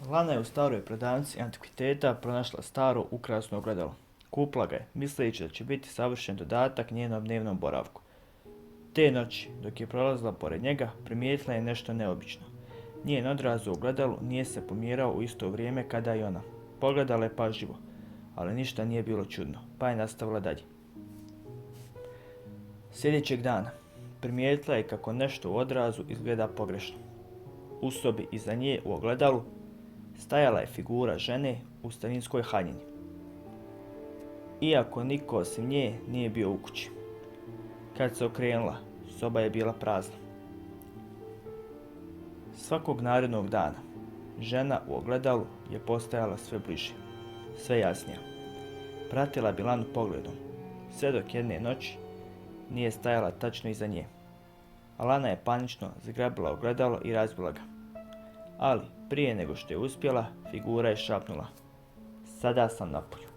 Lana je u staroj prodavnici antikviteta pronašla staro ukrasno ogledalo. Kupila ga je, misleći da će biti savršen dodatak njenom dnevnom boravku. Te noći, dok je prolazila pored njega, primijetila je nešto neobično. Njen odraz u ogledalu nije se pomjerao u isto vrijeme kada i ona. Pogledala je pažljivo, ali ništa nije bilo čudno, pa je nastavila dalje. Sljedećeg dana primijetila je kako nešto u odrazu izgleda pogrešno. U sobi iza nje u ogledalu stajala je figura žene u starinskoj haljini. Iako niko osim nje nije bio u kući. Kad se okrenula, soba je bila prazna. Svakog narednog dana, žena u ogledalu je postajala sve bliže, sve jasnija. Pratila bi Lanu pogledom, sve dok jedne noći nije stajala tačno iza nje. A Lana je panično zgrabila ogledalo i razbila ga. Ali, prije nego što je uspjela, figura je šapnula: "Sada sam napolju."